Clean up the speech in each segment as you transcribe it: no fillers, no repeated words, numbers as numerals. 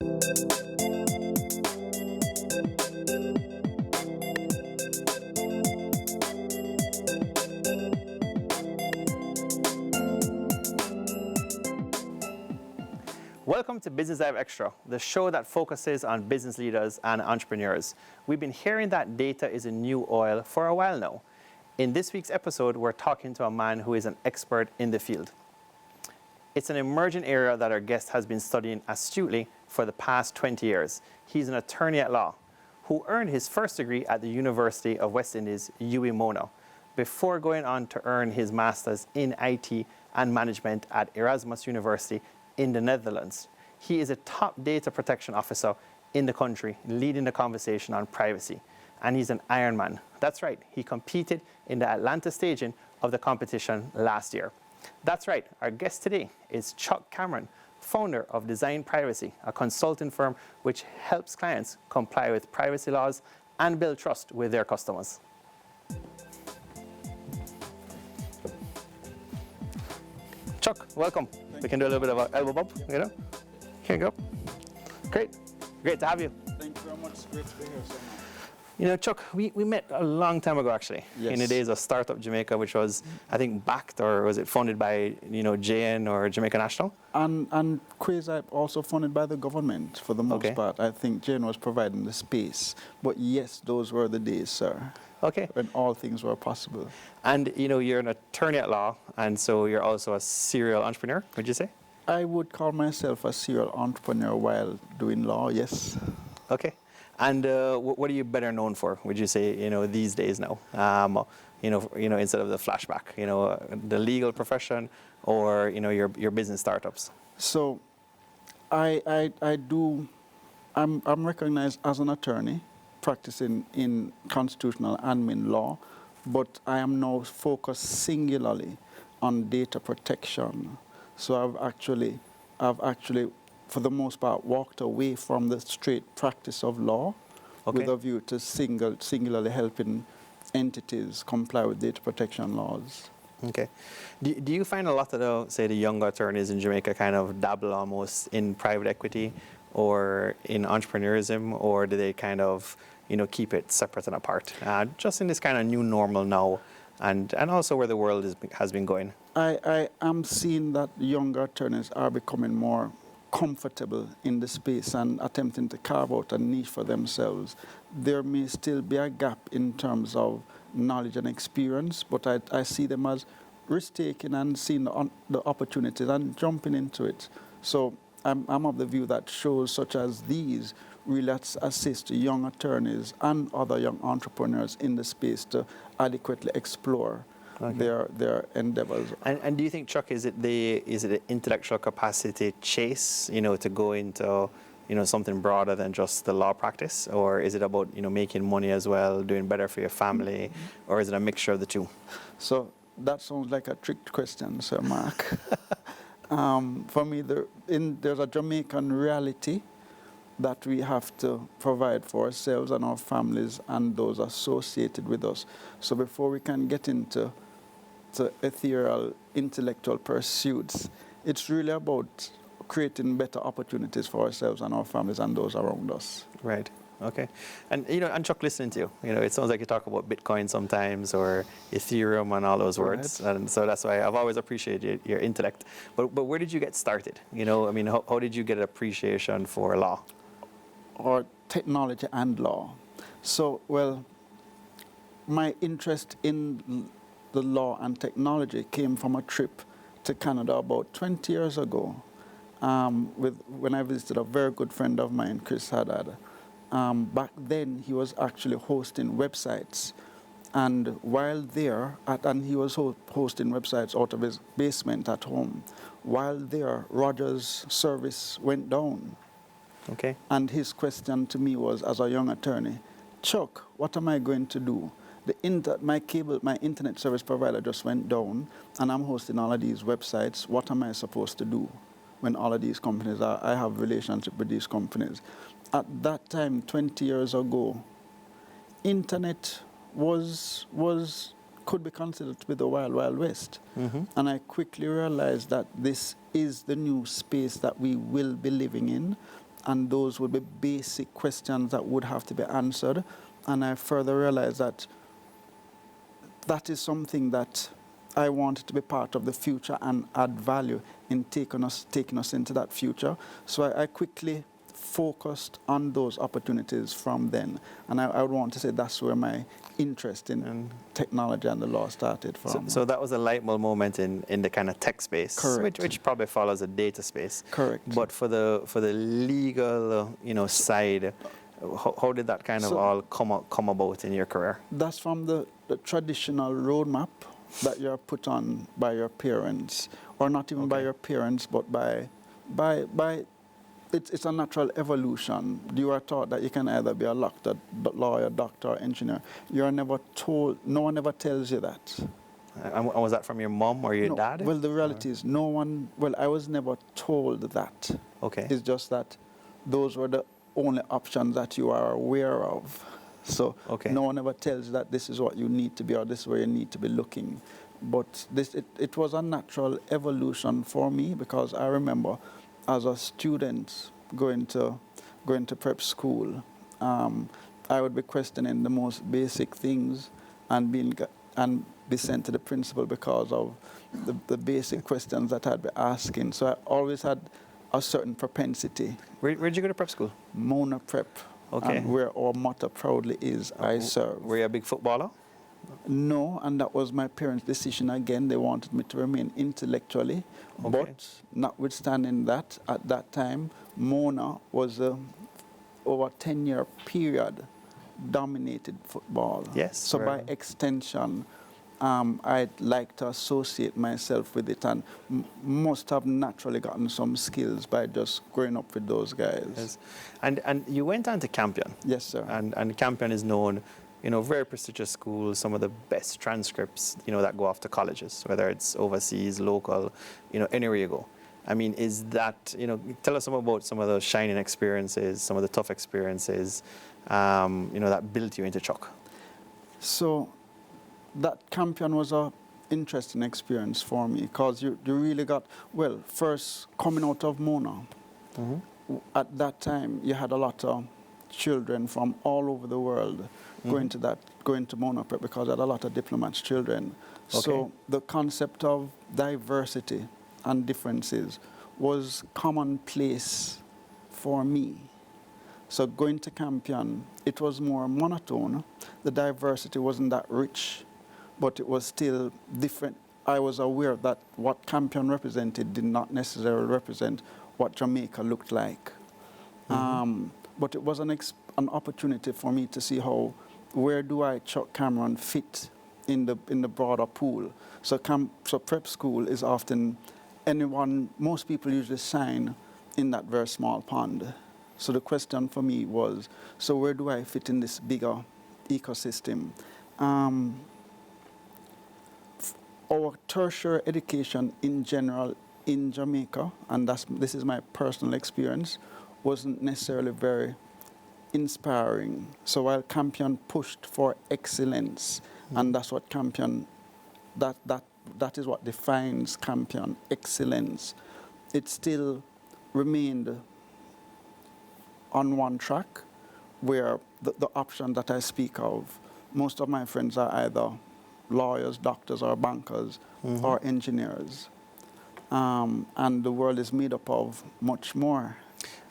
Welcome to Business Live Extra, the show that focuses on business leaders and entrepreneurs. We've been hearing that data is a new oil for a while now. In this week's episode, we're talking to a man who is an expert in the field. It's an emerging area that our guest has been studying astutely for the past 20 years. He's an attorney at law who earned his first degree at the University of West Indies, UWI-Mona, before going on to earn his master's in IT and management at Erasmus University in the Netherlands. He is a top data protection officer in the country, leading the conversation on privacy. And he's an Ironman. That's right, he competed in the Atlanta staging of the competition last year. That's right, our guest today is Chuk Cameron, founder of Design Privacy, a consulting firm which helps clients comply with privacy laws and build trust with their customers. Chuk, welcome. We can do a little bit of an elbow bump, you know? Here you go. Great to have you. Thank you very much. It's great to be here so much. You know, Chuk, we met a long time ago, actually, Yes. in the days of Startup Jamaica, which was, I think, backed, or was it funded by, JN or Jamaica National? And Quasi also funded by the government for the most part. I think Jane was providing the space. But yes, those were the days, sir. Okay. When all things were possible. And, you're an attorney at law, and so you're also a serial entrepreneur, would you say? I would call myself a serial entrepreneur while doing law, yes. Okay. And what are you better known for, would you say, these days now? Instead of the flashback, the legal profession or, your business startups? So I'm recognized as an attorney practicing in constitutional admin law, but I am now focused singularly on data protection. So I've actually, for the most part, walked away from the straight practice of law with a view to singularly helping entities comply with data protection laws. Okay. Do you find a lot of, the younger attorneys in Jamaica kind of dabble almost in private equity or in entrepreneurism, or do they kind of, keep it separate and apart? Just in this kind of new normal now, and also where the world has been going. I am seeing that younger attorneys are becoming more comfortable in the space and attempting to carve out a niche for themselves. There may still be a gap in terms of knowledge and experience, but I see them as risk-taking and seeing the opportunities and jumping into it. So I'm of the view that shows such as these really assist young attorneys and other young entrepreneurs in the space to adequately explore their endeavors. And do you think, Chuk, is it the intellectual capacity chase, to go into, something broader than just the law practice, or is it about, making money as well, doing better for your family, or is it a mixture of the two? So that sounds like a trick question, Sir Mark. For me, there's a Jamaican reality that we have to provide for ourselves and our families and those associated with us. So before we can get into ethereal intellectual pursuits, it's really about creating better opportunities for ourselves and our families and those around us. Right. Okay. And, and Chuck, listening to you, it sounds like you talk about Bitcoin sometimes or Ethereum and all those words. And so that's why I've always appreciated your intellect. But where did you get started? How did you get an appreciation for law? Or technology and law. So, well, my interest in the law and technology came from a trip to Canada about 20 years ago when I visited a very good friend of mine, Chris Haddad. Back then, he was actually hosting websites. And while there, and he was hosting websites out of his basement at home. While there, Rogers' service went down. Okay. And his question to me was, as a young attorney, Chuck, what am I going to do? My internet service provider just went down, and I'm hosting all of these websites. What am I supposed to do when all of these companies I have relationship with these companies? At that time, 20 years ago, internet could be considered to be the Wild Wild West. Mm-hmm. And I quickly realized that this is the new space that we will be living in. and those would be basic questions that would have to be answered. And I further realized that that is something that I wanted to be part of the future and add value in taking us into that future. So I quickly focused on those opportunities from then. And I would want to say that's where my interest in technology and the law started from. So that was a light bulb moment in the kind of tech space, Correct. which probably follows a data space. Correct. But for the legal, side, how did that kind of all come about in your career? That's from the traditional roadmap that you're put on by your parents, or not even by your parents, but by it's a natural evolution. You are taught that you can either be a lawyer, doctor, or engineer. You are never told, no one ever tells you that. And was that from your mom or your dad? Well, the reality is I was never told that. Okay. It's just that those were the only options that you are aware of. So no one ever tells you that this is what you need to be or this is where you need to be looking. But it was a natural evolution for me, because I remember as a student going to prep school, I would be questioning the most basic things and be sent to the principal because of the basic questions that I'd be asking. So I always had a certain propensity. Where'd you go to prep school? Mona Prep. Okay. And where our motto proudly is, I serve. Were you a big footballer? No, and that was my parents' decision again. They wanted me to remain intellectually. Okay. But notwithstanding that, at that time, Mona was over a 10-year period dominated football. Yes. So by extension, I'd like to associate myself with it, and must have naturally gotten some skills by just growing up with those guys. Yes. And you went on to Campion. Yes, sir. And Campion is known, very prestigious school, some of the best transcripts, that go off to colleges, whether it's overseas, local, anywhere you go. I mean, is that, tell us some about some of those shining experiences, some of the tough experiences, that built you into Chuk. So that Campion was an interesting experience for me, because you really got, first coming out of Mona, at that time you had a lot of children from all over the world going to Mona Prep, because I had a lot of diplomats' children. Okay. So the concept of diversity and differences was commonplace for me. So going to Campion, it was more monotone. The diversity wasn't that rich, but it was still different. I was aware that what Campion represented did not necessarily represent what Jamaica looked like. But it was an opportunity for me to see where do I, Chuck Cameron, fit in the broader pool. So prep school is often most people usually sign in that very small pond. So the question for me was, so where do I fit in this bigger ecosystem? Our tertiary education in general in Jamaica, and this is my personal experience, wasn't necessarily very inspiring. So while Campion pushed for excellence, and that's what Campion, that is what defines Campion, excellence, it still remained on one track, where the option that I speak of, most of my friends are either lawyers, doctors, or bankers, or engineers. And the world is made up of much more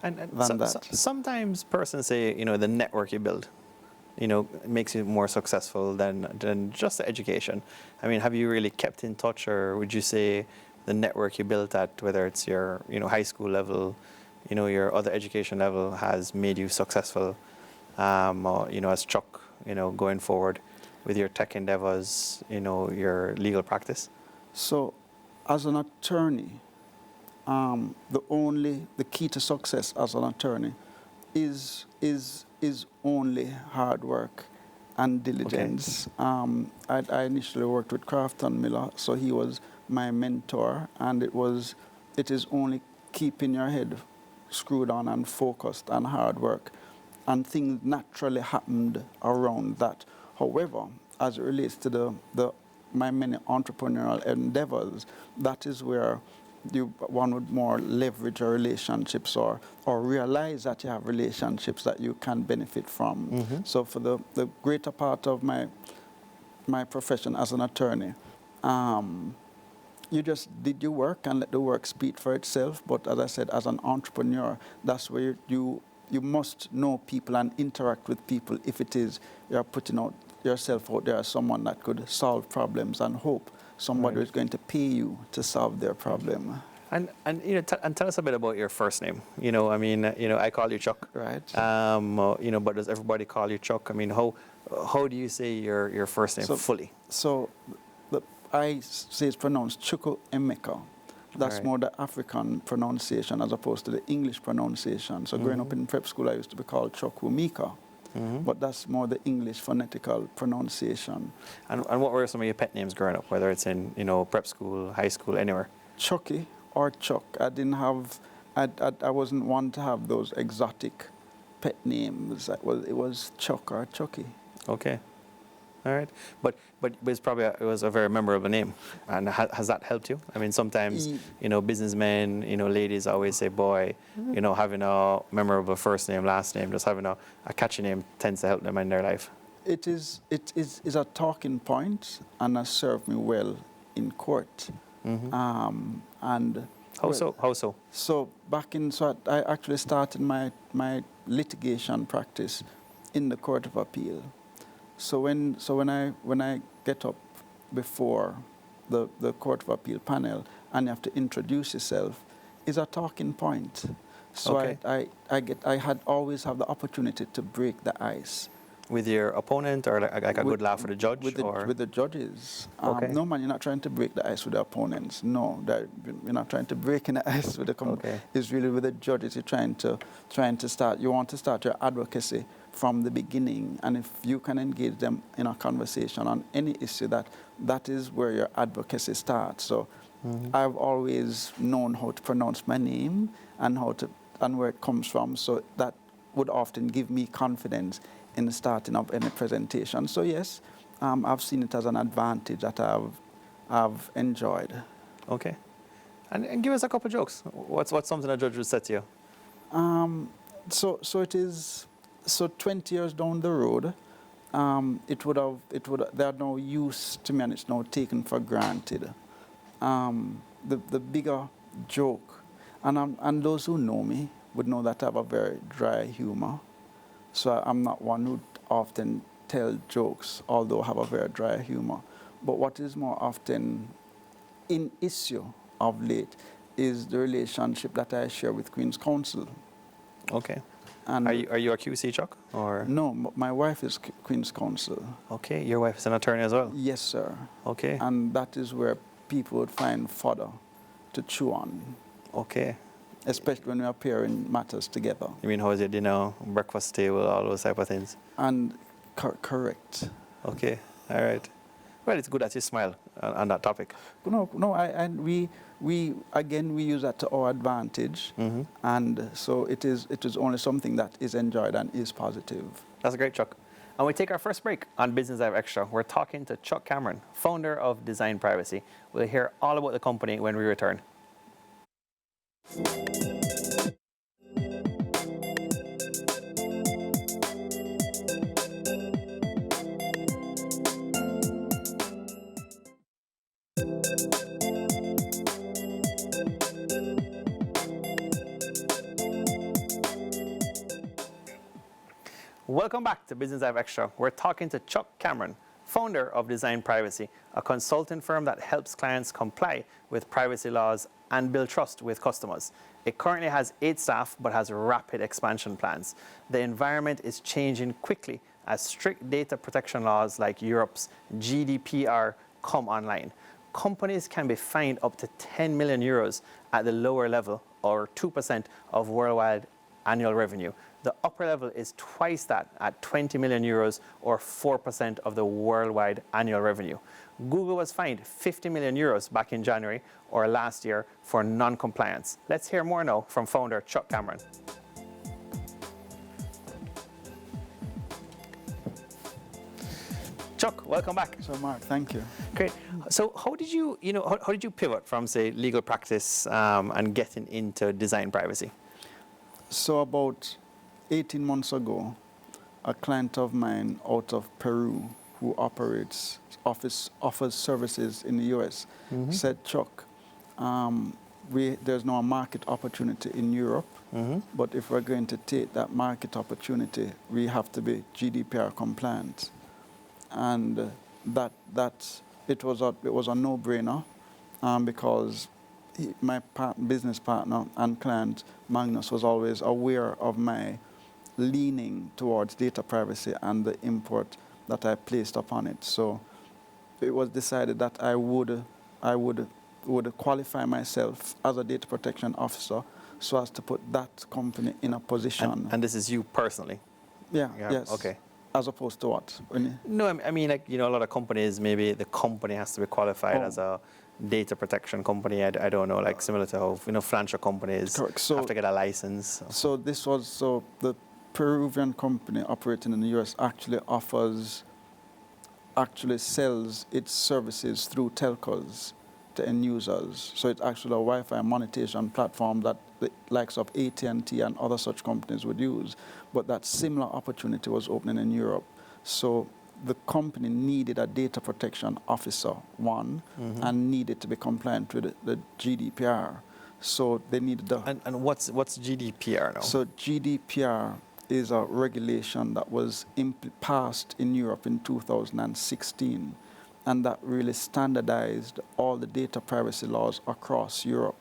than that. Sometimes persons say, the network you build, makes you more successful than just the education. I mean, have you really kept in touch, or would you say the network you built at, whether it's your, high school level, your other education level, has made you successful, or, as Chuk, going forward with your tech endeavors, your legal practice? So, as an attorney, the key to success as an attorney is only hard work and diligence. Okay. I initially worked with Crafton Miller, so he was my mentor, and it is only keeping your head screwed on and focused and hard work, and things naturally happened around that. However, as it relates to my many entrepreneurial endeavors, that is where one would more leverage your relationships or realize that you have relationships that you can benefit from. So for the greater part of my profession as an attorney, you just did your work and let the work speak for itself. But as I said, as an entrepreneur, that's where you must know people and interact with people if it is you're putting out yourself out there as someone that could solve problems and hope somebody is going to pay you to solve their problem. And tell us a bit about your first name. I mean, I call you Chuk. Right. But does everybody call you Chuk? I mean, how do you say your first name fully? So I say it's pronounced Chukwuemeka. That's more the African pronunciation as opposed to the English pronunciation. So growing up in prep school, I used to be called Chukwuemeka. But that's more the English phonetical pronunciation. And what were some of your pet names growing up, whether it's in prep school, high school, anywhere? Chucky or Chuk. I wasn't one to have those exotic pet names. It was Chuk or Chucky. Okay. All right. But it's probably it was a very memorable name. And has that helped you? I mean, sometimes, businessmen, ladies always say, boy, having a memorable first name, last name, just having a catchy name tends to help them in their life. It is a talking point and has served me well in court. And How so? So I actually started my litigation practice in the Court of Appeal. So when I get up before the Court of Appeal panel and you have to introduce yourself, is a talking point. So I had always have the opportunity to break the ice. With your opponent or like a good laugh with the judge? With the judges. No, man, you're not trying to break the ice with the opponents. No, you're not trying to break in the ice with the It's really with the judges. You're trying to start. You want to start your advocacy from the beginning, and if you can engage them in a conversation on any issue, that is where your advocacy starts. So I've always known how to pronounce my name and where it comes from. So that would often give me confidence in the starting of any presentation. So yes, I've seen it as an advantage that I've enjoyed. Okay. And give us a couple of jokes. What's something a judge would say to you? So it is. So 20 years down the road, they're no use to me, and it's now taken for granted. The bigger joke, and those who know me would know that I have a very dry humor. So I'm not one who often tell jokes, although I have a very dry humor. But what is more often in issue of late is the relationship that I share with Queen's Counsel. Okay. And are you a QC, Chuck? Or? No, my wife is Queen's Counsel. Okay, your wife is an attorney as well? Yes, sir. Okay. And that is where people would find fodder to chew on. Okay. Especially when we appear in matters together. You mean how's your dinner, breakfast table, all those type of things? And correct. Okay, all right. Well, it's good that you smile on that topic. No, we use that to our advantage, and so it is only something that is enjoyed and is positive. That's great, Chuck. And we take our first break on Business Live Extra. We're talking to Chuck Cameron, founder of Design Privacy. We'll hear all about the company when we return. Welcome back to Business Live Extra. We're talking to Chuck Cameron, founder of Design Privacy, a consulting firm that helps clients comply with privacy laws and build trust with customers. It currently has 8 staff, but has rapid expansion plans. The environment is changing quickly as strict data protection laws like Europe's Gdpr come online. Companies can be fined up to 10 million euros at the lower level, or 2% of worldwide annual revenue. The upper level is twice that at 20 million euros or 4% of the worldwide annual revenue. Google was fined 50 million euros back in January or last year for non-compliance. Let's hear more now from founder Chuck Cameron. Chuck, welcome back. So Mark, thank you. Great. So how did you, how did you pivot from, say, legal practice and getting into design privacy? So about 18 months ago, a client of mine out of Peru who offers services in the US said, Chuck, there's no market opportunity in Europe, but if we're going to take that market opportunity, we have to be GDPR compliant. And it was a no-brainer because my business partner and client, Magnus, was always aware of my leaning towards data privacy and the import that I placed upon it. So it was decided that I would qualify myself as a data protection officer so as to put that company in a position. And this is you personally? Yeah, yes. Okay. As opposed to what? No, I mean, like, a lot of companies, maybe the company has to be qualified as a data protection company. I don't know, like similar to how, financial companies have to get a license. So the Peruvian company operating in the US actually sells its services through telcos to end users. So it's actually a Wi-Fi monetization platform that the likes of AT&T and other such companies would use. But that similar opportunity was opening in Europe. So the company needed a data protection officer, and needed to be compliant with the GDPR. So they needed the... And what's GDPR now? So GDPR is a regulation that was passed in Europe in 2016, and that really standardized all the data privacy laws across Europe.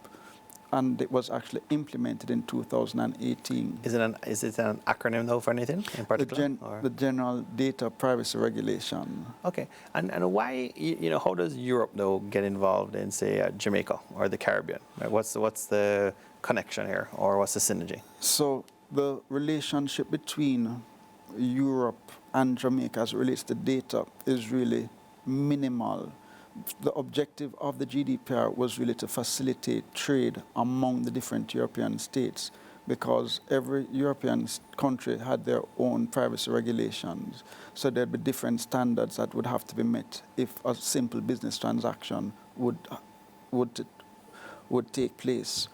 And it was actually implemented in 2018. Is it an acronym though for anything in particular? The General Data Privacy Regulation. Okay, and why, how does Europe though get involved in, say, Jamaica or the Caribbean? Like, what's the connection here, or what's the synergy? So the relationship between Europe and Jamaica as it relates to data is really minimal. The objective of the GDPR was really to facilitate trade among the different European states, because every European country had their own privacy regulations. So there'd be different standards that would have to be met if a simple business transaction would take place.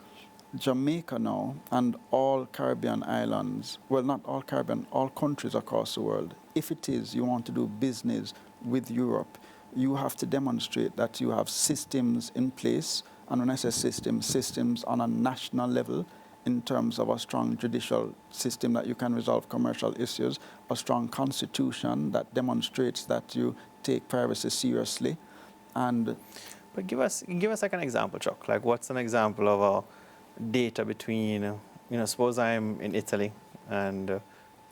Jamaica now and all Caribbean islands, well, not all Caribbean, all countries across the world, if it is you want to do business with Europe, you have to demonstrate that you have systems in place. And when I say systems on a national level, in terms of a strong judicial system that you can resolve commercial issues, a strong constitution that demonstrates that you take privacy seriously. But give us like an example, Chuck. Like, what's an example of a data between, suppose I'm in Italy and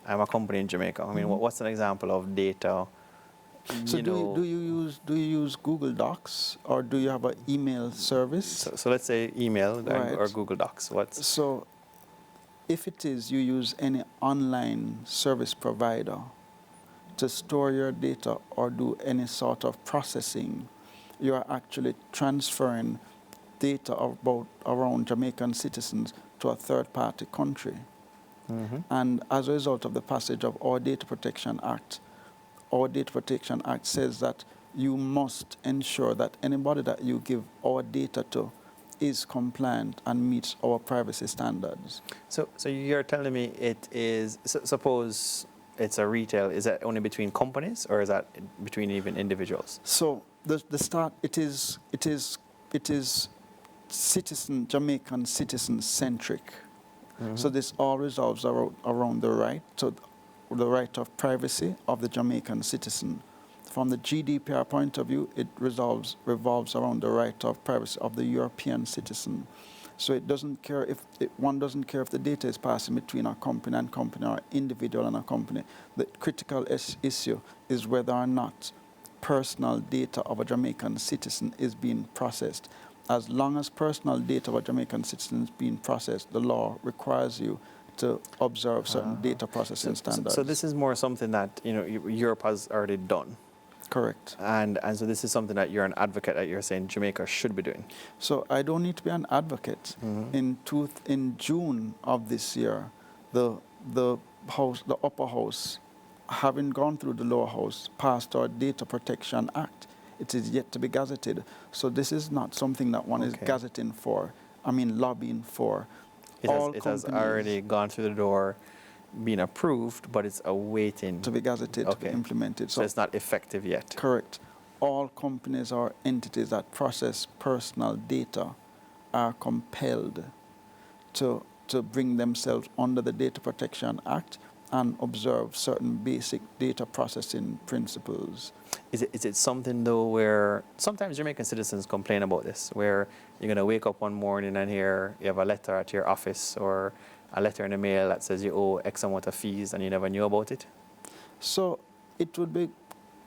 I'm a company in Jamaica. I mean, what's an example of data? So do you use Google Docs, or do you have an email service? So let's say email or Google Docs. So if it is you use any online service provider to store your data or do any sort of processing, you are actually transferring data around Jamaican citizens to a third-party country. And as a result of the passage of our Data Protection Act says that you must ensure that anybody that you give our data to is compliant and meets our privacy standards. So you're telling me it is, suppose it's a retail, is that only between companies, or is that between even individuals? So it is Jamaican citizen centric. So this all resolves around the right of privacy of the Jamaican citizen. From the GDPR point of view, it revolves around the right of privacy of the European citizen. So one doesn't care if the data is passing between a company and company or individual and a company. The critical issue is whether or not personal data of a Jamaican citizen is being processed. As long as personal data of a Jamaican citizen is being processed, the law requires you to observe certain data processing standards. So this is more something that Europe has already done. Correct. And so this is something that you're an advocate that you're saying Jamaica should be doing. So I don't need to be an advocate. In June of this year, the upper house having gone through the lower house, passed our Data Protection Act. It is yet to be gazetted. So this is not something that one is gazetting for, lobbying for. It has already gone through the door, been approved, but it's awaiting to be gazetted, to be implemented. So it's not effective yet. Correct. All companies or entities that process personal data are compelled to bring themselves under the Data Protection Act and observe certain basic data processing principles. Is it something, though, where sometimes Jamaican citizens complain about this, where you're going to wake up one morning and hear you have a letter at your office or a letter in the mail that says you owe X amount of fees and you never knew about it? So it would be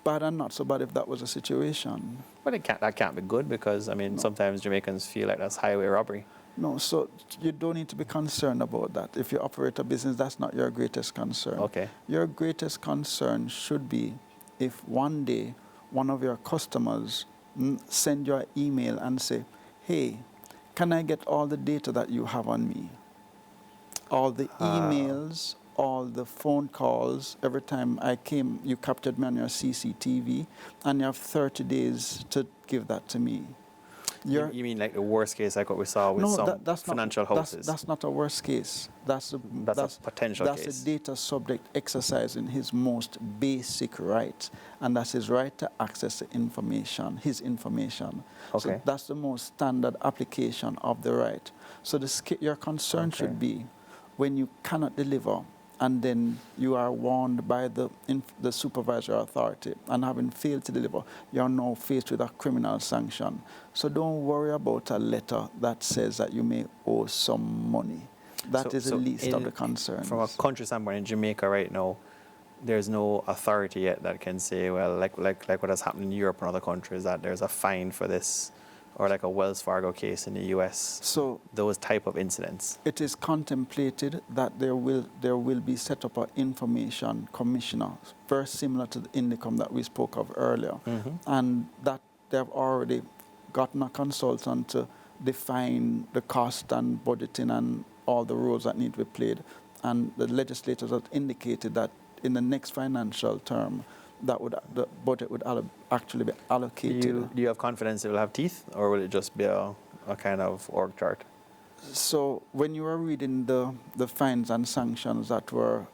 bad and not so bad if that was a situation. But that can't be good because, sometimes Jamaicans feel like that's highway robbery. No, so you don't need to be concerned about that. If you operate a business, that's not your greatest concern. Okay. Your greatest concern should be if one day one of your customers send you an email and say, hey, can I get all the data that you have on me? All the emails, all the phone calls, every time I came, you captured me on your CCTV, and you have 30 days to give that to me. You mean like the worst case like what we saw with some financial houses? That's not a worst case. That's a potential case. That's a data subject exercising his most basic right, and that's his right to access the information, his information. Okay. So that's the most standard application of the right. So your concern should be when you cannot deliver, and then you are warned by the supervisory authority, and having failed to deliver, you are now faced with a criminal sanction. So don't worry about a letter that says that you may owe some money. That is the least of the concerns. From a country standpoint, in Jamaica right now, there's no authority yet that can say, well, like what has happened in Europe and other countries, that there's a fine for this, or like a Wells Fargo case in the US. So those type of incidents. It is contemplated that there will be set up an information commissioner, very similar to the INDICOM that we spoke of earlier, and that they have already gotten a consultant to define the cost and budgeting and all the roles that need to be played. And the legislators have indicated that in the next financial term, the budget would actually be allocated. Do you have confidence it will have teeth, or will it just be a kind of org chart? So when you are reading the fines and sanctions that were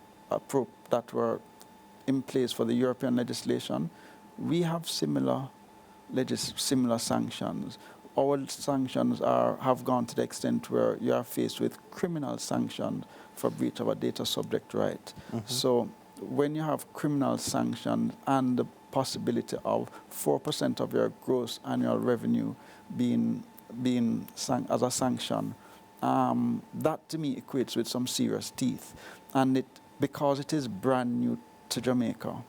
in place for the European legislation, we have similar sanctions. Our sanctions have gone to the extent where you are faced with criminal sanctions for breach of a data subject right. So when you have criminal sanctions and the possibility of 4% of your gross annual revenue being as a sanction, that to me equates with some serious teeth. And because it is brand new to Jamaica,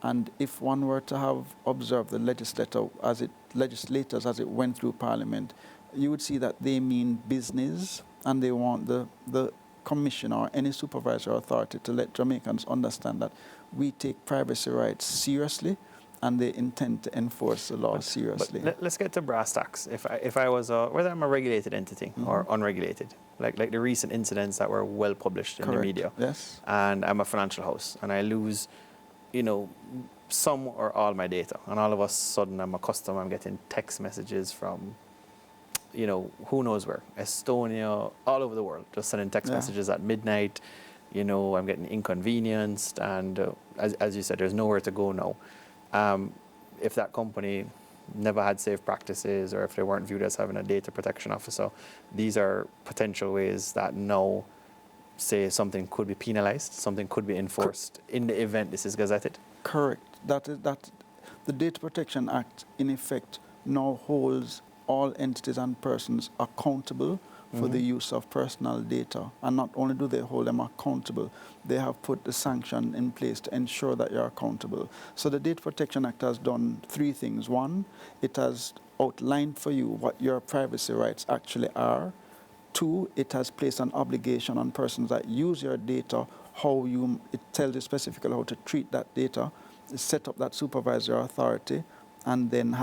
and if one were to have observed the legislators as it went through Parliament, you would see that they mean business, and they want the commissioner or any supervisory authority to let Jamaicans understand that we take privacy rights seriously, and they intend to enforce the law seriously. But let's get to brass tacks. If I was whether I'm a regulated entity or unregulated, like the recent incidents that were well published in the media, yes, and I'm a financial house and I lose, some or all my data, and all of a sudden I'm a customer, I'm getting text messages from, who knows where, Estonia, all over the world, just sending text messages at midnight. I'm getting inconvenienced, and as you said, there's nowhere to go now. If that company never had safe practices, or if they weren't viewed as having a data protection officer, these are potential ways that now, say, something could be penalized, something could be enforced in the event this is gazetted. Correct. That the Data Protection Act, in effect, now holds all entities and persons accountable for the use of personal data. And not only do they hold them accountable, they have put the sanction in place to ensure that you're accountable. So the Data Protection Act has done three things. One, it has outlined for you what your privacy rights actually are. Two, it has placed an obligation on persons that use your data, it tells you specifically how to treat that data, set up that supervisory authority, and then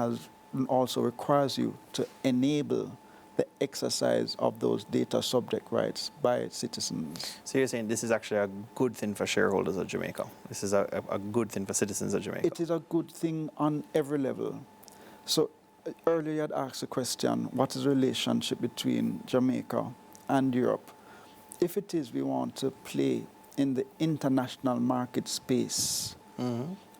also requires you to enable the exercise of those data subject rights by citizens. So you're saying this is actually a good thing for shareholders of Jamaica? This is a good thing for citizens of Jamaica? It is a good thing on every level. So earlier you had asked the question, what is the relationship between Jamaica and Europe? If it is we want to play in the international market space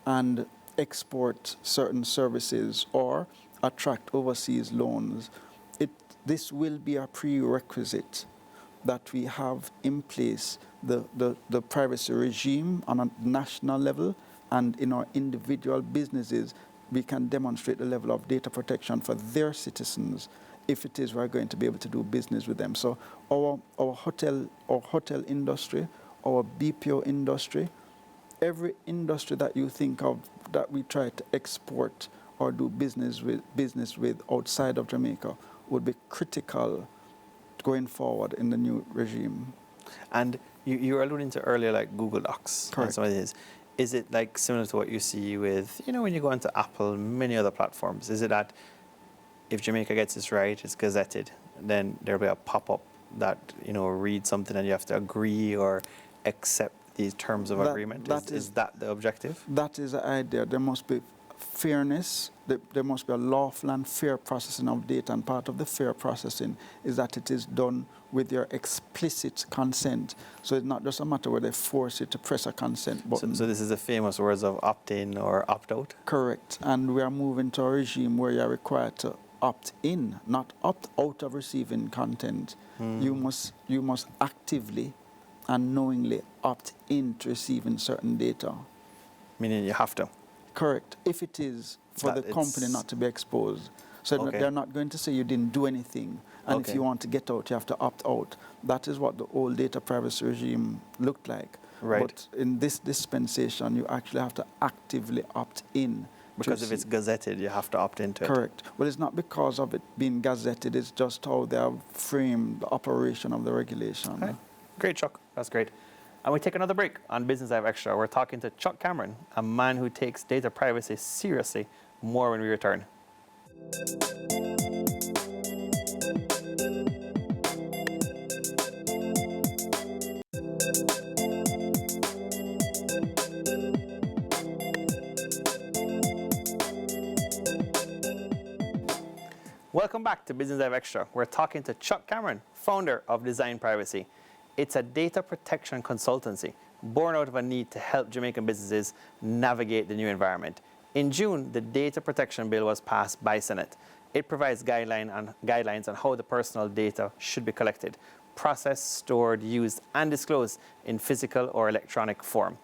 and export certain services or attract overseas loans, this will be a prerequisite that we have in place the privacy regime on a national level, and in our individual businesses we can demonstrate the level of data protection for their citizens if it is we're going to be able to do business with them. So our hotel industry, our BPO industry, every industry that you think of that we try to export or do business with outside of Jamaica would be critical going forward in the new regime. And you were alluding to earlier, like Google Docs. Correct. And so it is. Is it like similar to what you see with, when you go into Apple, many other platforms? Is it that if Jamaica gets this right, it's gazetted, then there'll be a pop-up that, reads something and you have to agree or accept these terms of agreement? Is that the objective? That is the idea. There must be fairness. There must be a lawful and fair processing of data, and part of the fair processing is that it is done with your explicit consent. So it's not just a matter where they force you to press a consent button. So this is the famous words of opt-in or opt-out? Correct. And we are moving to a regime where you are required to opt in, not opt out of receiving content. You must actively and knowingly opt in to receiving certain data. Meaning you have to? Correct. If it is for the company not to be exposed. So they're not going to say you didn't do anything, and if you want to get out, you have to opt out. That is what the old data privacy regime looked like. Right. But in this dispensation, you actually have to actively opt in. Because if it's gazetted, you have to opt into it. Correct. Well, it's not because of it being gazetted, it's just how they have framed the operation of the regulation. Okay. Great, Chuck. That's great. And we take another break on Business Live Extra. We're talking to Chuck Cameron, a man who takes data privacy seriously. More when we return. Welcome back to Business Live Extra. We're talking to Chuck Cameron, founder of Design Privacy. It's a data protection consultancy born out of a need to help Jamaican businesses navigate the new environment. In June, the Data Protection Bill was passed by Senate. It provides guidelines on how the personal data should be collected, processed, stored, used, and disclosed in physical or electronic form.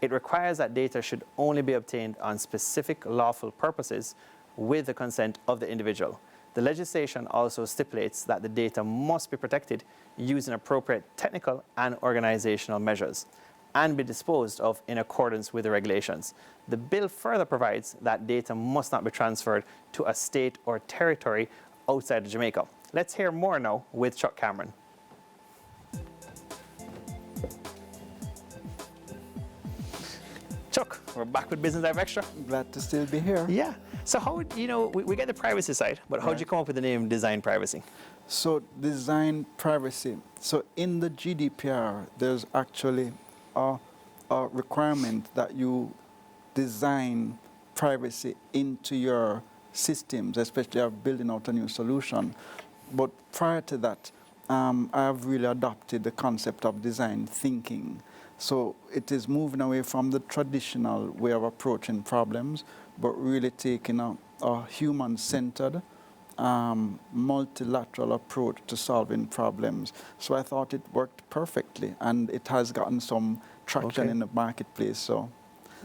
It requires that data should only be obtained on specific lawful purposes with the consent of the individual. The legislation also stipulates that the data must be protected using appropriate technical and organizational measures and be disposed of in accordance with the regulations. The bill further provides that data must not be transferred to a state or territory outside of Jamaica. Let's hear more now with Chuck Cameron. Chuck, we're back with Business Live Extra. Glad to still be here. Yeah. So how, we get the privacy side, but how did you come up with the name Design Privacy? So Design Privacy. So in the GDPR, there's actually a requirement that you design privacy into your systems, especially if building out a new solution. But prior to that, I have really adopted the concept of design thinking. So it is moving away from the traditional way of approaching problems, but really taking a human-centered, multilateral approach to solving problems. So I thought it worked perfectly, and it has gotten some traction in the marketplace. So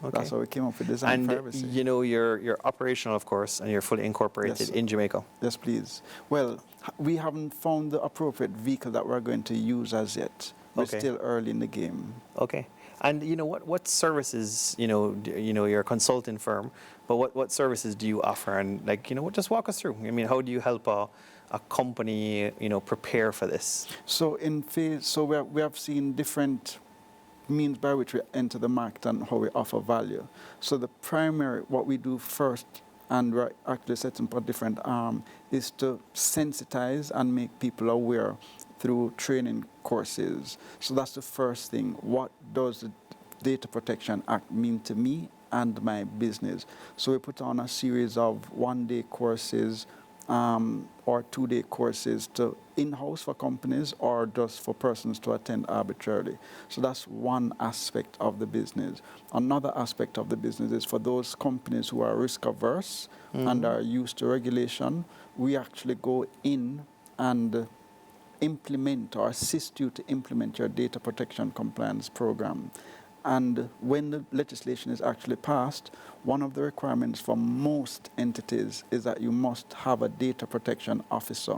that's how we came up with Design Privacy. And you're operational, of course, and you're fully incorporated in Jamaica. Yes, please. Well, we haven't found the appropriate vehicle that we're going to use as yet. We're still early in the game. Okay. And what services, you're a consulting firm, but what services do you offer? And just walk us through. I mean, how do you help a company, prepare for this? So we have seen different means by which we enter the market and how we offer value. So the primary, what we do first and we're actually setting up a different arm, is to sensitize and make people aware through training courses. So that's the first thing. What does the Data Protection Act mean to me and my business? So we put on a series of one-day courses or two-day courses to in-house for companies or just for persons to attend arbitrarily. So that's one aspect of the business. Another aspect of the business is for those companies who are risk-averse and are used to regulation, we actually go in and implement or assist you to implement your data protection compliance program. And when the legislation is actually passed, one of the requirements for most entities is that you must have a data protection officer.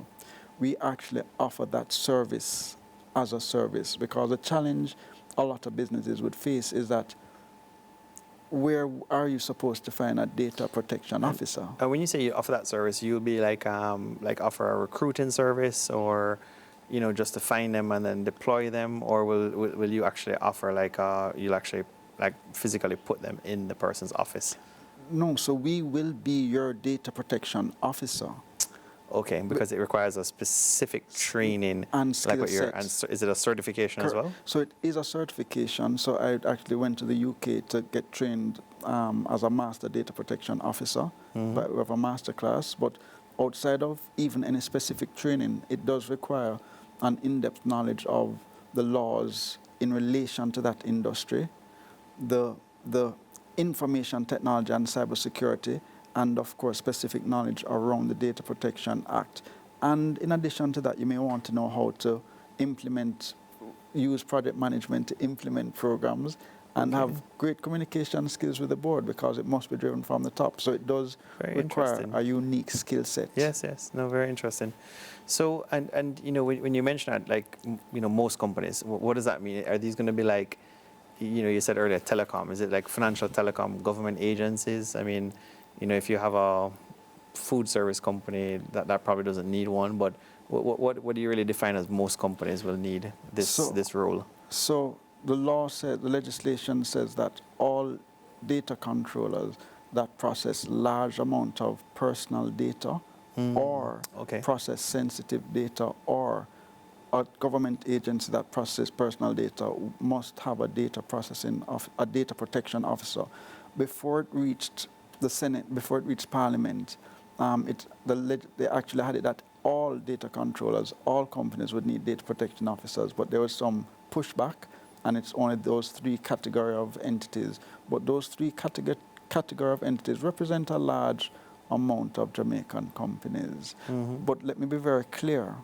We actually offer that service as a service, because the challenge a lot of businesses would face is that where are you supposed to find a data protection officer? When you say you offer that service, you'll be like offer a recruiting service, or just to find them and then deploy them, or will you actually offer you'll actually physically put them in the person's office? No, so we will be your data protection officer. Okay, because it requires a specific training and skill sets. Is it a certification as well? So it is a certification. So I actually went to the UK to get trained as a master data protection officer. But we have a master class. But outside of even any specific training, it does require an in-depth knowledge of the laws in relation to that industry, the information technology and cybersecurity, and of course specific knowledge around the Data Protection Act. And in addition to that, you may want to know how to use project management to implement programs, and have great communication skills with the board, because it must be driven from the top. So it does require a unique skill set. Yes. No, very interesting. So, and when you mention that, most companies, what does that mean? Are these going to be you said earlier, telecom? Is it like financial telecom, government agencies? I mean, if you have a food service company, that probably doesn't need one, but what do you really define as most companies will need this role? So the legislation says that all data controllers that process large amount of personal data or process sensitive data, or a government agency that processes personal data must have a data protection officer. Before it reached the Senate, before it reached Parliament, they actually had it that all data controllers, all companies would need data protection officers, but there was some pushback, and it's only those three category of entities. But those three category of entities represent a large amount of Jamaican companies. But let me be very clear,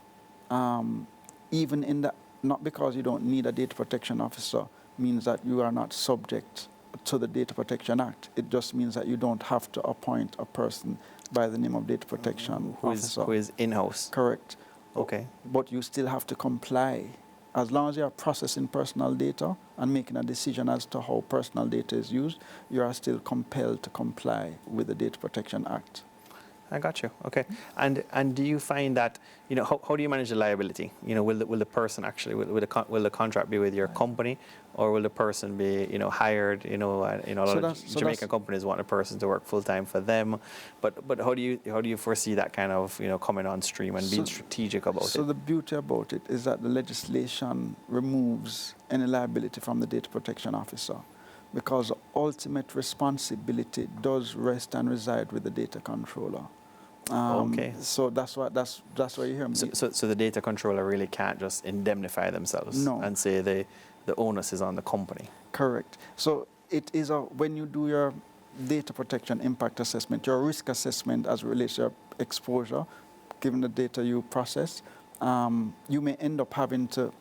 even in that, not because you don't need a data protection officer means that you are not subject to the Data Protection Act. It just means that you don't have to appoint a person by the name of data protection officer. Who is in-house. Correct. Okay. But you still have to comply. As long as you are processing personal data and making a decision as to how personal data is used, you are still compelled to comply with the Data Protection Act. I got you. Okay. And do you find that, how do you manage the liability? Will the person actually, will the contract be with your company, or will the person be, hired? A lot of Jamaican companies want a person to work full time for them, but how do you foresee that kind of coming on stream and being strategic about it? So the beauty about it is that the legislation removes any liability from the data protection officer, because ultimate responsibility does rest and reside with the data controller. So that's why you hear me. So the data controller really can't just indemnify themselves and say the onus is on the company. Correct. So it is when you do your data protection impact assessment, your risk assessment as it relates to your exposure, given the data you process, you may end up having to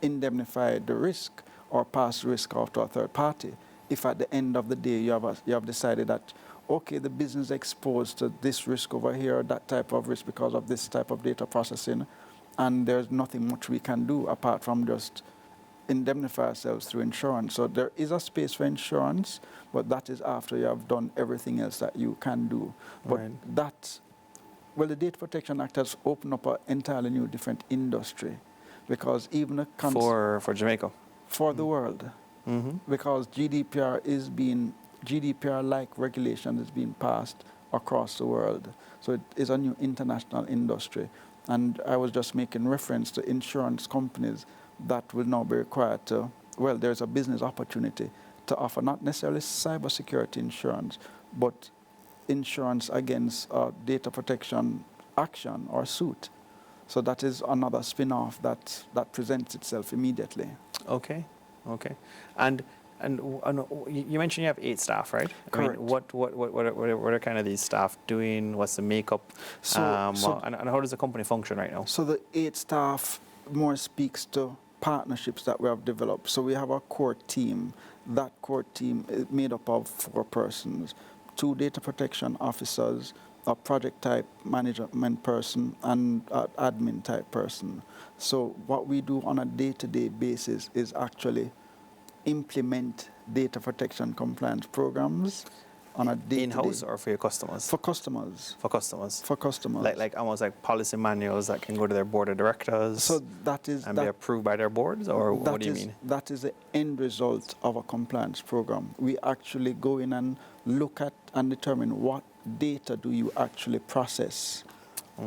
indemnify the risk or pass risk off to a third party. If at the end of the day you have decided that, okay, the business is exposed to this risk over here, that type of risk because of this type of data processing, and there's nothing much we can do apart from just indemnify ourselves through insurance. So there is a space for insurance, but that is after you have done everything else that you can do. But the Data Protection Act has opened up an entirely new different industry, because even for Jamaica, for the world. Because GDPR-like regulation is being passed across the world. So it is a new international industry. And I was just making reference to insurance companies that will now be required to, well, there's a business opportunity to offer not necessarily cybersecurity insurance, but insurance against data protection action or suit. So that is another spin-off that presents itself immediately. Okay, okay. And you mentioned you have 8 staff, right? Correct. I mean, what are kind of these staff doing? What's the makeup? And how does the company function right now? So the 8 staff more speaks to partnerships that we have developed. So we have a core team. That core team is made up of 4 persons, 2 data protection officers, a project type management person, and an admin type person. So what we do on a day-to-day basis is actually implement data protection compliance programs on a day-to-day. In-house or for your customers? For customers. For customers. For customers. Like almost like policy manuals that can go to their board of directors. So that is and be approved by their boards, or what do you mean? That is the end result of a compliance program. We actually go in and look at and determine what data do you actually process.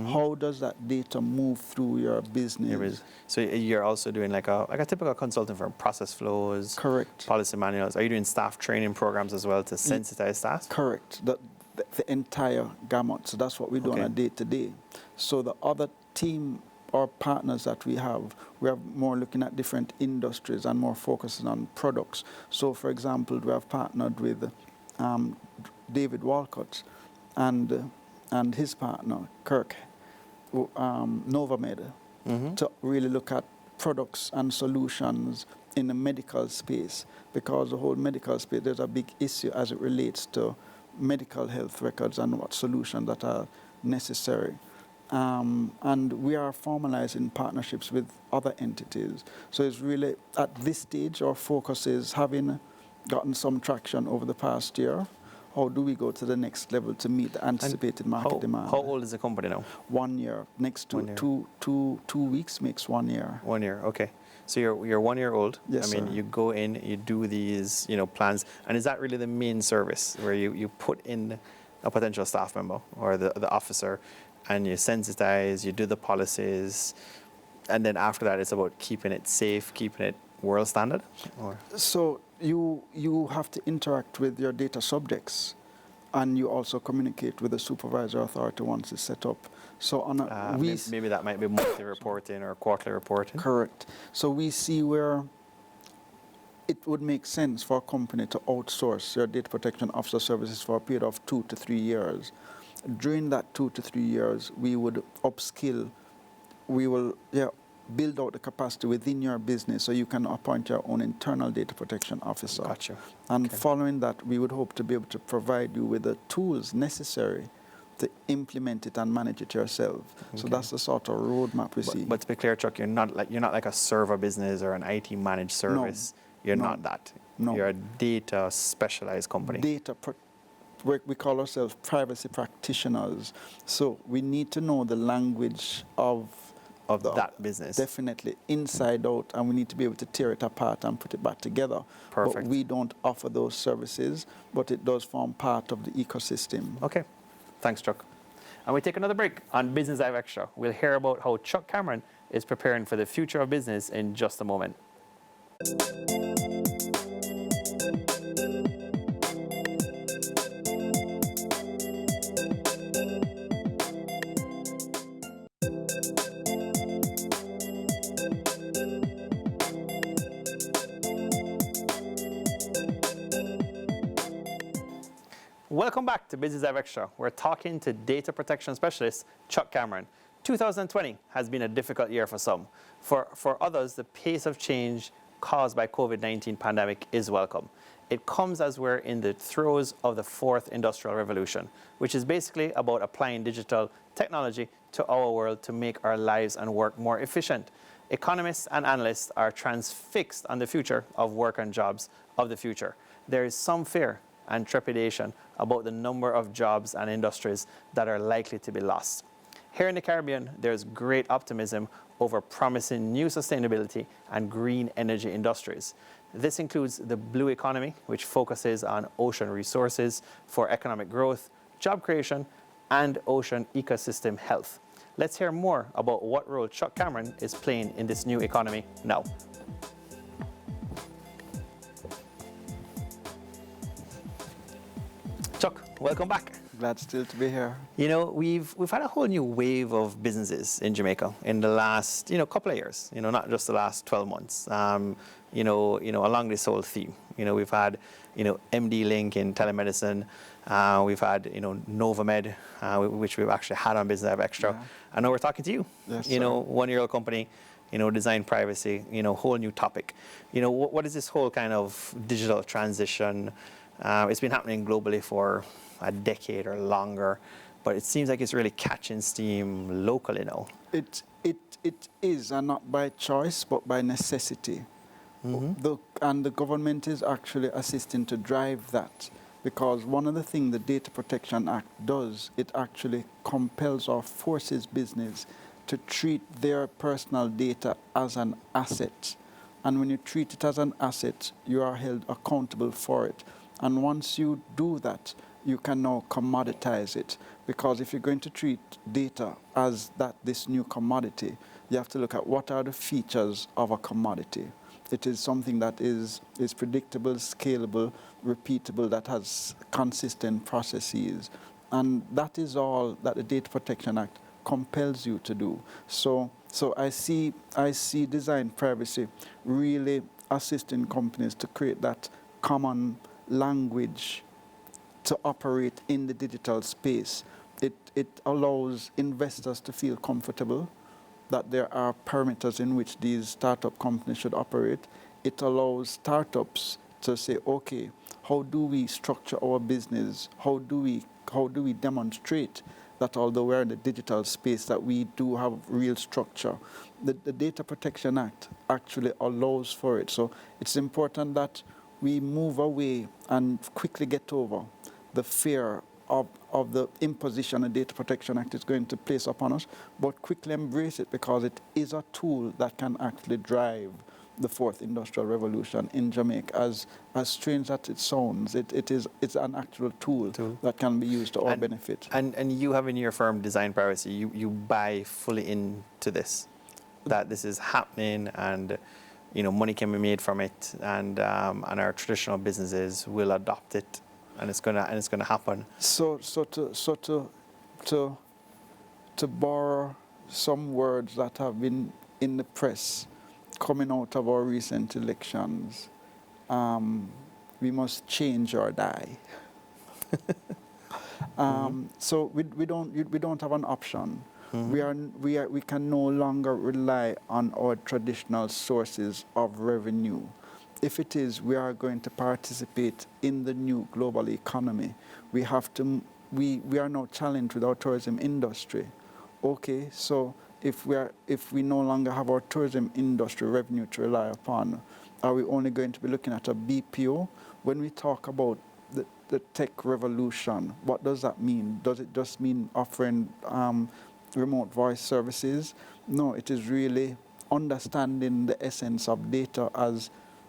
How does that data move through your business? So you're also doing like a typical consulting firm, process flows, correct, policy manuals. Are you doing staff training programs as well to sensitize staff? Correct. The entire gamut. So that's what we do on a day-to-day. So the other team or partners that we are more looking at different industries and more focusing on products. So for example, we have partnered with David Walcott and his partner, Kirk, Novamed, to really look at products and solutions in the medical space, because the whole medical space, there's a big issue as it relates to medical health records and what solutions that are necessary. And we are formalizing partnerships with other entities. So it's really, at this stage, our focus is having gotten some traction over the past year. How do we go to the next level to meet the anticipated market demand? How old is the company now? 1 year. Next two weeks makes 1 year. 1 year, okay. So you're 1 year old. Yes, I mean, sir. you go in, you do these, plans, and is that really the main service where you put in a potential staff member or the officer, and you sensitize, you do the policies, and then after that it's about keeping it safe, keeping it world standard? Or? So you have to interact with your data subjects, and you also communicate with the supervisor authority once it's set up. So on maybe that might be monthly reporting or quarterly reporting. Correct. So we see where it would make sense for a company to outsource their data protection officer services for a period of 2 to 3 years. During that 2 to 3 years, we would upskill. We will build out the capacity within your business so you can appoint your own internal data protection officer. Gotcha. And following that, we would hope to be able to provide you with the tools necessary to implement it and manage it yourself. Okay. So that's the sort of roadmap we see. But to be clear, Chuck, you're not like a server business or an IT managed service. No. You're not that. No. You're a data specialized company. We call ourselves privacy practitioners. So we need to know the language of that business. Definitely, inside out, and we need to be able to tear it apart and put it back together. Perfect. But we don't offer those services, but it does form part of the ecosystem. Okay. Thanks, Chuck. And we take another break on Business Live Extra. We'll hear about how Chuck Cameron is preparing for the future of business in just a moment. Welcome back to Business Live Extra. We're talking to data protection specialist Chuck Cameron. 2020 has been a difficult year for some. For others, the pace of change caused by COVID-19 pandemic is welcome. It comes as we're in the throes of the 4th industrial revolution, which is basically about applying digital technology to our world to make our lives and work more efficient. Economists and analysts are transfixed on the future of work and jobs of the future. There is some fear and trepidation about the number of jobs and industries that are likely to be lost. Here in the Caribbean, there's great optimism over promising new sustainability and green energy industries. This includes the blue economy, which focuses on ocean resources for economic growth, job creation, and ocean ecosystem health. Let's hear more about what role Chuk Cameron is playing in this new economy now. Chuk, welcome back. Glad still to be here. You know, we've had a whole new wave of businesses in Jamaica in the last, couple of years. Not just the last 12 months. Along this whole theme. We've had, MD Link in telemedicine. We've had, Novamed, which we've actually had on Business Live Extra. Yeah. I know we're talking to you. Yes, one-year-old company. Design privacy. Whole new topic. What is this whole kind of digital transition? It's been happening globally for a decade or longer, but it seems like it's really catching steam locally now. It is, and not by choice, but by necessity. And the government is actually assisting to drive that, because one of the things the Data Protection Act does, it actually compels or forces business to treat their personal data as an asset. And when you treat it as an asset, you are held accountable for it. And once you do that, you can now commoditize it. Because if you're going to treat data as this new commodity, you have to look at what are the features of a commodity. It is something that is predictable, scalable, repeatable, that has consistent processes. And that is all that the Data Protection Act compels you to do. So I see design privacy really assisting companies to create that common language to operate in the digital space. It allows investors to feel comfortable that there are parameters in which these startup companies should operate. It allows startups to say, okay, how do we structure our business? How do we demonstrate that although we're in the digital space, that we do have real structure? The Data Protection Act actually allows for it. So it's important that we move away and quickly get over the fear of the imposition the Data Protection Act is going to place upon us, but quickly embrace it, because it is a tool that can actually drive the fourth industrial revolution in Jamaica. As strange as it sounds, it's an actual tool that can be used to our benefit. And you have in your firm Design Privacy, you buy fully into this, that this is happening, and money can be made from it, and our traditional businesses will adopt it, and it's gonna happen. So to borrow some words that have been in the press coming out of our recent elections, we must change or die. So we don't have an option. We can no longer rely on our traditional sources of revenue. If it is we are going to participate in the new global economy, we are now challenged with our tourism industry. Okay, so if we no longer have our tourism industry revenue to rely upon, are we only going to be looking at a BPO? When we talk about the tech revolution, what does that mean? Does it just mean offering remote voice services? No, it is really understanding the essence of data,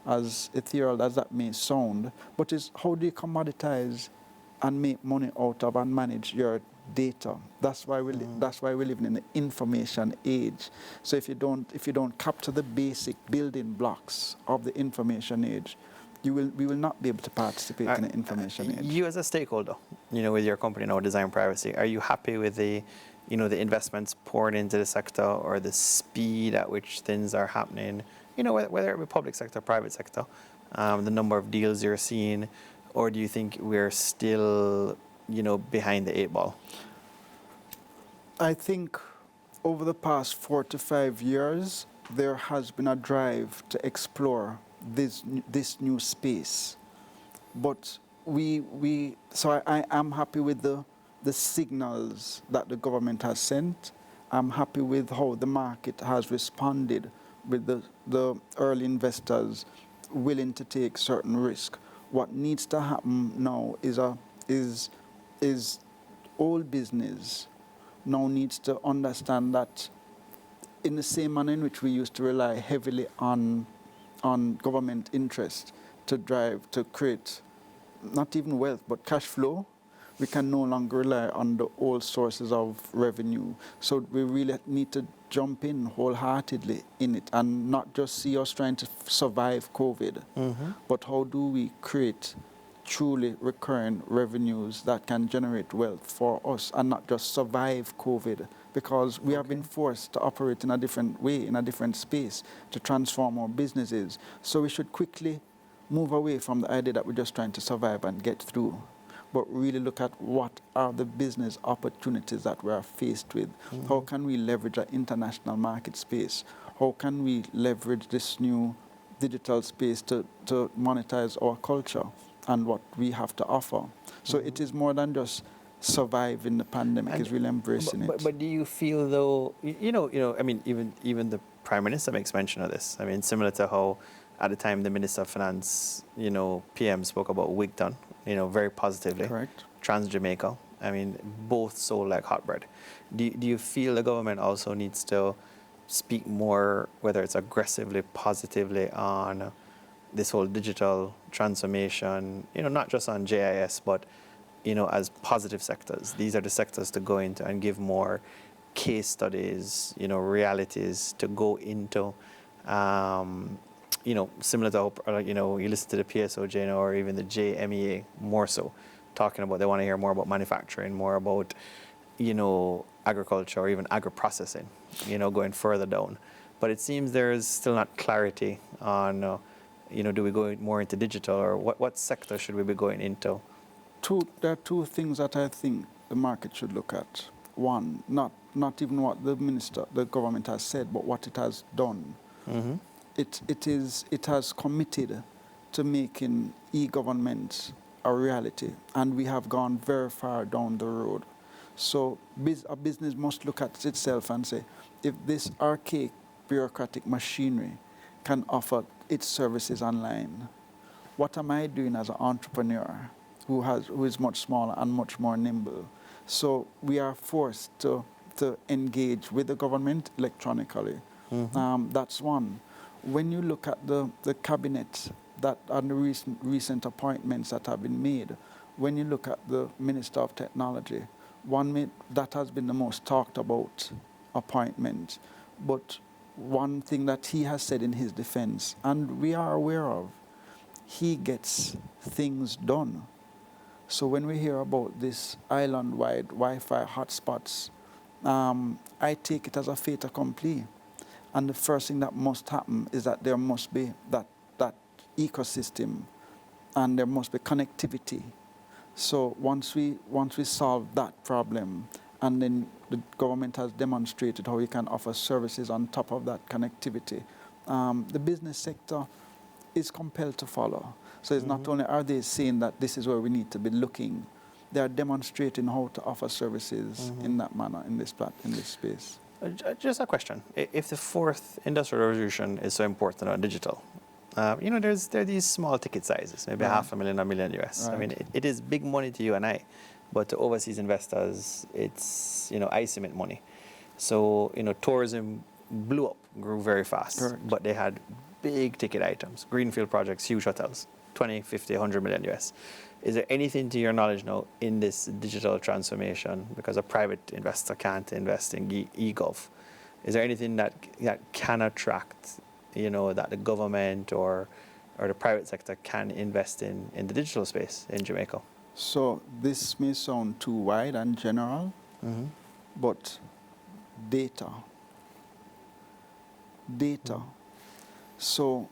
as ethereal as that may sound, but is how do you commoditize and make money out of and manage your data? That's why we're living in the information age. So if you don't capture the basic building blocks of the information age, we will not be able to participate in the information age. You as a stakeholder, with your company now, Design Privacy, are you happy with the investments poured into the sector, or the speed at which things are happening? Whether it be public sector, private sector, the number of deals you're seeing, or do you think we're still, behind the 8 ball? I think over the past 4 to 5 years, there has been a drive to explore this new space. But I am happy with the signals that the government has sent. I'm happy with how the market has responded, with the early investors willing to take certain risk. What needs to happen now is all business now needs to understand that in the same manner in which we used to rely heavily on government interest to create not even wealth but cash flow, We can no longer rely on the old sources of revenue. So we really need to jump in wholeheartedly in it and not just see us trying to survive COVID, but how do we create truly recurring revenues that can generate wealth for us and not just survive COVID, because we have been forced to operate in a different way, in a different space, to transform our businesses. So we should quickly move away from the idea that we're just trying to survive and get through, but really look at what are the business opportunities that we are faced with. How can we leverage our international market space? How can we leverage this new digital space to monetize our culture and what we have to offer? So it is more than just surviving the pandemic, it's really embracing it. But do you feel though, I mean, even the Prime Minister makes mention of this. I mean, similar to how at the time the Minister of Finance, PM spoke about Wigton, very positively. Correct. Jamaica. I mean, both sold like hot bread. Do you feel the government also needs to speak more, whether it's aggressively, positively on this whole digital transformation, not just on JIS, but, as positive sectors? These are the sectors to go into and give more case studies, realities to go into, similar to, you listen to the PSOJ or even the JMEA more so, talking about they want to hear more about manufacturing, more about, agriculture or even agro-processing, going further down. But it seems there's still not clarity on, do we go more into digital, or what sector should we be going into? There are two things that I think the market should look at. One, not even what the government has said, but what it has done. It has committed to making e-government a reality, and we have gone very far down the road. So a business must look at itself and say, if this archaic bureaucratic machinery can offer its services online, what am I doing as an entrepreneur who is much smaller and much more nimble? So we are forced to engage with the government electronically. That's one. When you look at the cabinet and the recent appointments that have been made, when you look at the Minister of Technology, that has been the most talked about appointment. But one thing that he has said in his defense, and we are aware of, he gets things done. So when we hear about this island-wide Wi-Fi hotspots, I take it as a fait accompli. And the first thing that must happen is that there must be that ecosystem, and there must be connectivity. So once we solve that problem, and then the government has demonstrated how you can offer services on top of that connectivity, the business sector is compelled to follow. So it's not only are they saying that this is where we need to be looking, they are demonstrating how to offer services in that manner, in this space. Just a question. If the fourth industrial revolution is so important on digital, there are these small ticket sizes, maybe $500,000, $1 million US. Right. I mean, it is big money to you and I, but to overseas investors, it's, ice-cement money. So, tourism blew up, grew very fast, Correct. but they had big ticket items, greenfield projects, huge hotels, 20, 50, 100 million US. Is there anything to your knowledge now in this digital transformation, because a private investor can't invest in e-gov? Is there anything that can attract, that the government or the private sector can invest in the digital space in Jamaica? So this may sound too wide and general, but data. So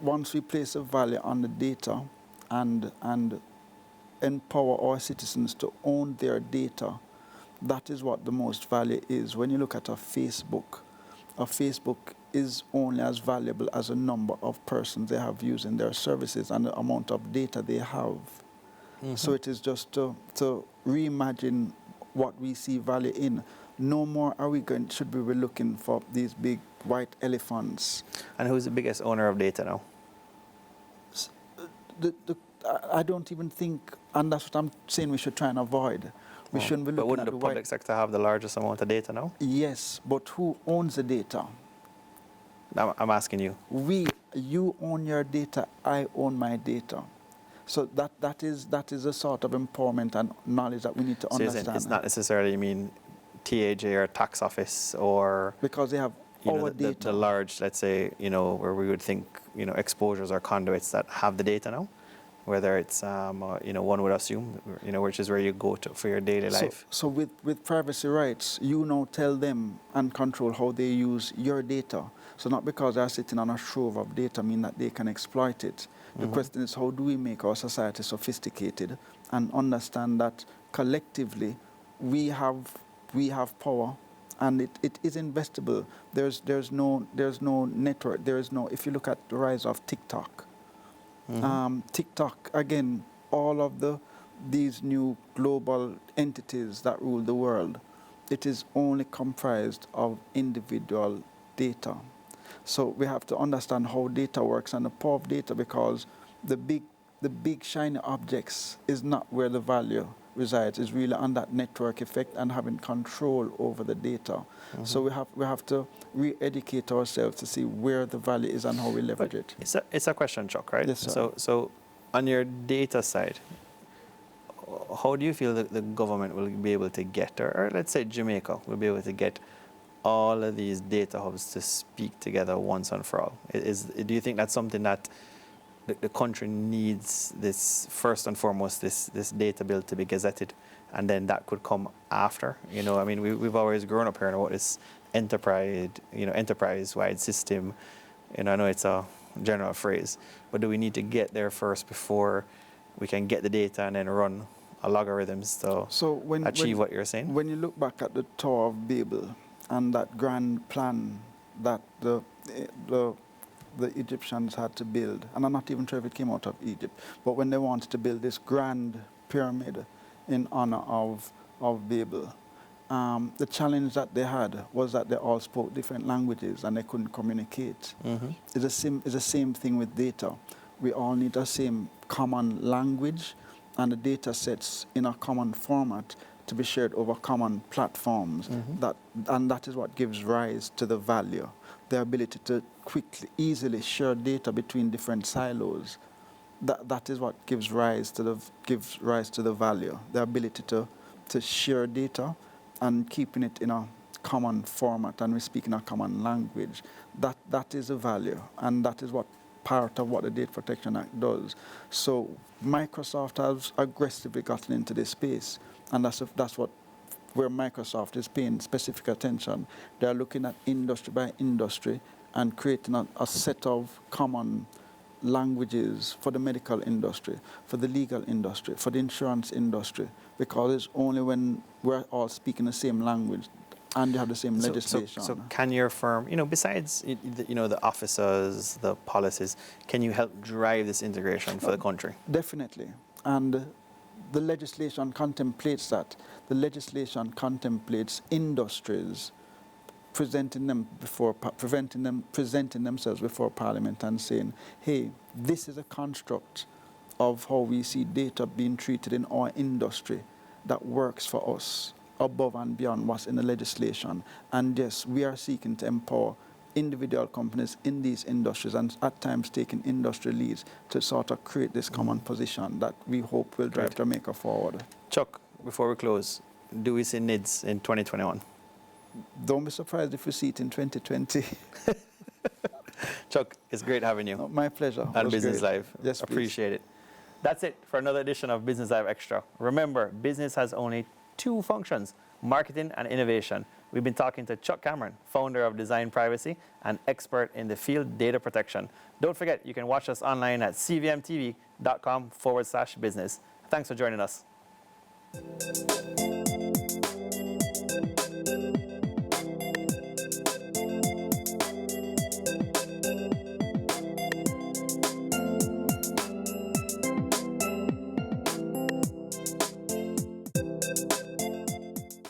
once we place a value on the data and empower our citizens to own their data, that is what the most value is. When you look at a Facebook is only as valuable as a number of persons they have using their services and the amount of data they have. So it is just to reimagine what we see value in. No more should we be looking for these big white elephants. And who's the biggest owner of data now? I don't even think, and that's what I'm saying we should try and avoid. We shouldn't be looking at But wouldn't the public sector have the largest amount of data now? Yes, but who owns the data? I'm asking you. You own your data, I own my data. So that is a sort of empowerment and knowledge that we need to So you're saying understand. it's not necessarily, I mean, TAJ or tax office or Because they have our data. the large, let's say, where we would think, exposures or conduits that have the data now, whether it's, one would assume, which is where you go to for your daily life. So with privacy rights, you now tell them and control how they use your data. So not because they're sitting on a trove of data mean that they can exploit it. The question is, how do we make our society sophisticated and understand that collectively we have power and it is investable. There's no network. If you look at the rise of TikTok, TikTok, again, all of these new global entities that rule the world, it is only comprised of individual data. So we have to understand how data works and the power of data, because the big shiny objects is not where the value resides. It's really on that network effect and having control over the data. So we have to re-educate ourselves to see where the value is and how we leverage it. It's a question, Chuck, right? Yes, sir. So on your data side, how do you feel that the government will be able to get, or let's say Jamaica will be able to get all of these data hubs to speak together once and for all? Do you think that's something that the country needs, this first and foremost, this data bill to be gazetted, and then that could come after? I mean, we've always grown up hearing about this enterprise-wide system. I know it's a general phrase, but do we need to get there first before we can get the data and then run algorithms to achieve what you're saying? When you look back at the Tower of Babel and that grand plan that the Egyptians had to build, and I'm not even sure if it came out of Egypt, but when they wanted to build this grand pyramid in honor of Babel, the challenge that they had was that they all spoke different languages and they couldn't communicate. It's the same thing with data. We all need the same common language and the data sets in a common format to be shared over common platforms. And that is what gives rise to the value. The ability to quickly, easily share data between different silos. That is what gives rise to the value. The ability to share data and keeping it in a common format, and we speak in a common language. That is a value, and that is what part of what the Data Protection Act does. So Microsoft has aggressively gotten into this space, and that's where Microsoft is paying specific attention. They are looking at industry by industry and creating a set of common languages for the medical industry, for the legal industry, for the insurance industry, because it's only when we're all speaking the same language and you have the same legislation. So can your firm, besides the officers, the policies, can you help drive this integration for the country? Definitely, and the legislation contemplates that. The legislation contemplates industries presenting themselves before Parliament and saying, hey, this is a construct of how we see data being treated in our industry that works for us above and beyond what's in the legislation. And yes, we are seeking to empower individual companies in these industries and at times taking industry leads to sort of create this common position that we hope will drive Jamaica forward. Chuck, before we close, do we see NIDS in 2021? Don't be surprised if we see it in 2020. Chuck, it's great having you. No, my pleasure. On Business great. Live. Yes, appreciate it. That's it for another edition of Business Live Extra. Remember, business has only two functions: marketing and innovation. We've been talking to Chuck Cameron, founder of Design Privacy and expert in the field data protection. Don't forget, you can watch us online at cvmtv.com/business. Thanks for joining us.